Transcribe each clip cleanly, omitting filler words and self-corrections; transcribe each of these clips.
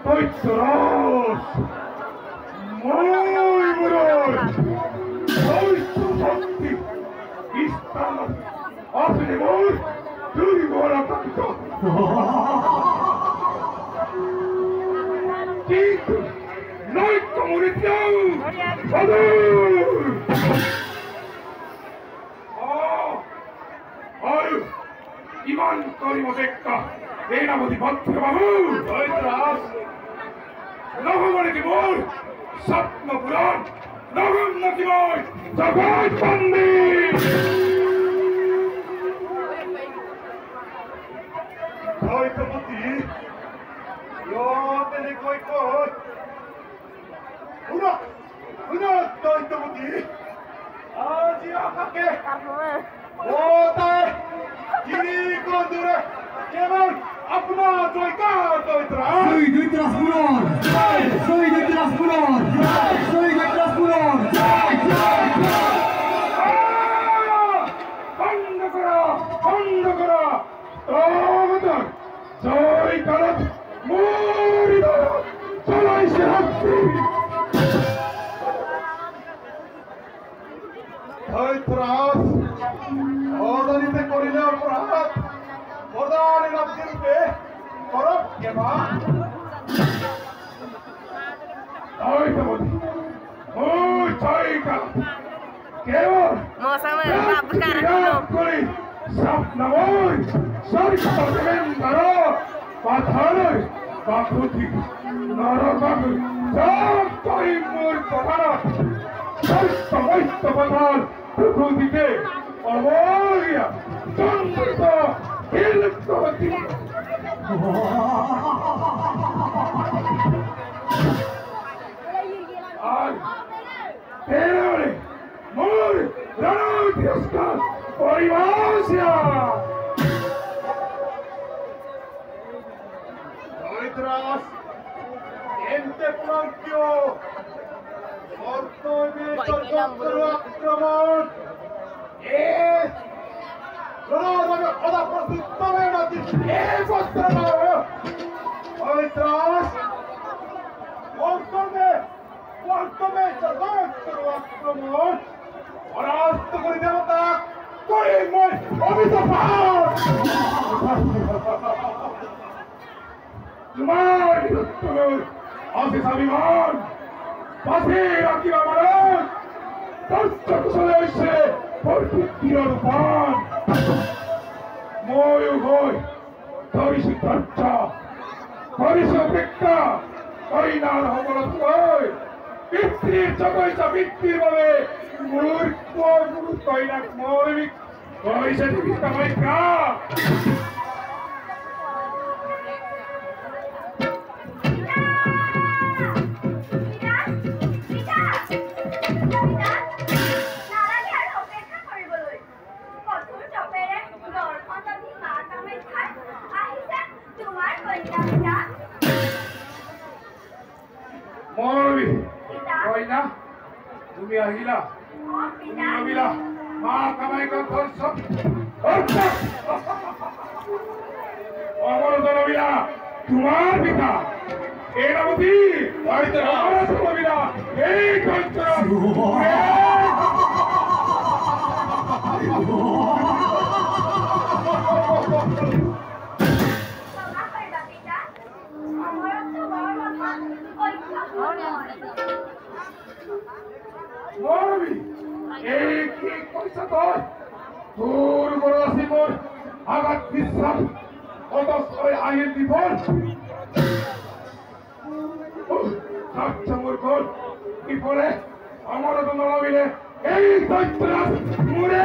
দৈত্যরাজ মই মুরর দৈত্য শক্তি স্থান আসলে মোর দুর্বল আতঙ্ক কিন্তু নৈত্য মরিত্যাগ ইমান করিব দেখা এই নামতি ভদ্র বাবু দৈত্যরাজ নগমনে কি মোর স্বপ্ন পুরাণ নগম নাকি মই জগৎ বন্দী দৈত্যপতি ইয়তে কই কই উনা দৈত্যপতি আজি আকাকে ওতায় যিনি কোন দূরে কেবল अपना জয়কার দৈত্যরাজ জয় দৈত্যরাজ পুরন জয় দৈত্যরাজ পুরন জয় দৈত্যরাজ পুরন বন্ধ করা তোমদের জয় কারত মরিদ চলাইছে হাতি দৈত্যরাজ অর্দনিতে করিলে অপরাধ প্রদানের অবধিরূপে করব কেবা দৈত্যপতি ও জয়কার কেবল করি স্বপ্নময় সর্বদেবেন্দ্র পাথর বাকুতি নরবাবু সব কই মূল প্রধান সর্বমস্ত পাথর প্রকৃতিতে অবরিয়া চন্দ্রিত হিলকতি আর তেরে মোর রণতিরস্কার পরিভাষা দৈত্যরাজ এন্তে পুরাঙ্ক্য অর্থবে চক্র আক্রমণ এ রণাবে অদা প্রস্তুত নদী এ পত্র দৈত্যরাজ অর্থবে চক্র আক্রমণ পরাস্ত করে দেবতা করে মই অভিতপাত তোমার বিরুদ্ধে অশেষ অভিমান পাশে রাখিবা মারণ দর্শক কুশলে এসে পরিপুত্তির রূপান মই উভয় ধরিছি চর্চা ধরিছি অপেক্ষা কইনার হবলত হয় পিতৃর জগৈছা পিতৃর ভাবে মূর্খ গুরু কইনাক মৌরবিক কইছে জীবিকা মাইকা মৌরবি কইনা তুমি আহিলা তুমি নবিলা মা কামাই কর সব অমর নবিলা তোমার পিতা এই নামতি দৈত্যরাজ নবিলা এই দৈত্যরাজ মৌরবি এই কি কইছ তোর তোর বড় আছে মোর আঘাত বিশ্বাস অদস করে আইন বিফল আচ্ছা মোর গোল কি পরে আমার তো নড়াবিলে এই দৈত্যরাজ মুরে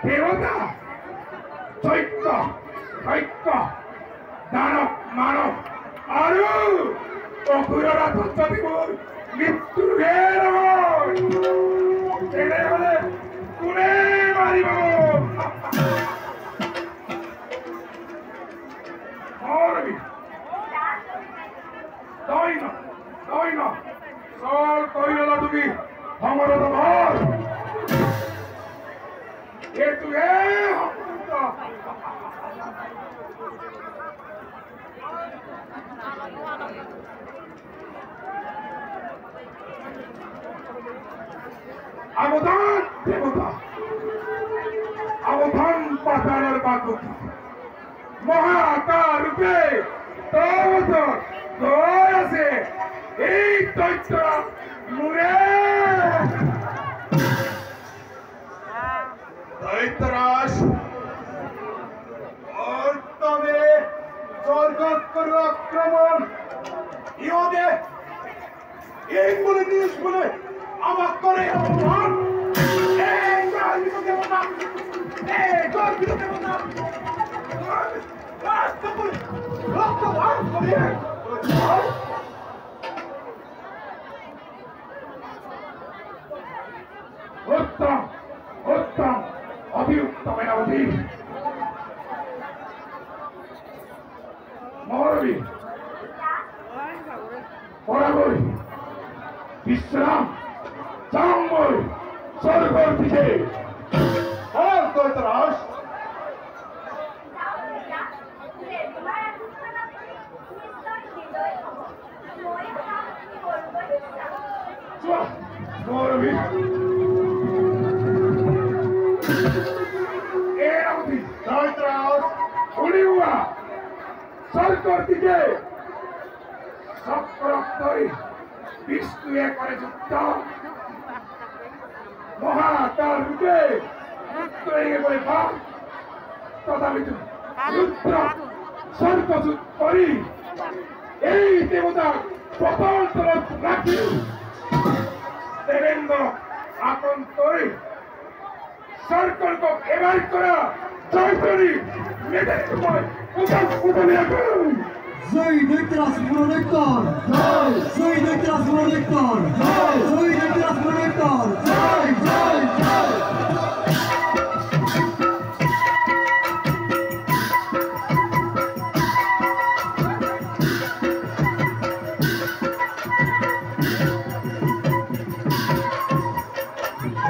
দেবতা চৈত্য দৈত্য দানব মানব আৰু অসুৰরা ধর্ষিবর মৃত্যুর হলে কোনে মারিব চল কইলা তুমি আমার তোমার এতুয়ে আবধান দেবতা আবধান পাতানের বাকুক মহাকার রূপে আছে এই দৈত্য মুরে দৈত্যরাজ তবে স্বর্গকর আক্রমণ ইহদে এই বলে নিউজ বলে আমার করে অপমান উত্তম উত্তম অভিযুক্তমের অধি মহরবী বরাবরই বিশ্রাম চাম্বই স্বর্গর দিকে দৈত্যরাজ মহরবী দৈত্যরাজ উড়িউয়া স্বর্গর দিকে সক্রক্তই বিষ্ণুয়ে করে যুদ্ধ মহাকার রূপে রুদ্রে বলে ভাব তথাপিত রুদ্র স্বর্গযুদ্ধ করি এই দেবতা পতন তরফ রাখি দেবেন্দ্র আপন করে সরকারক এবার করা জয়তরী মেয়েদের সময় উঠে জয় দৈত্যরাজ পুরোদৈত্যর জয় দৈত্যরাজ পুরোদৈত্যর জয় দৈত্যরাজ পুরোদৈত্যর জয় জয়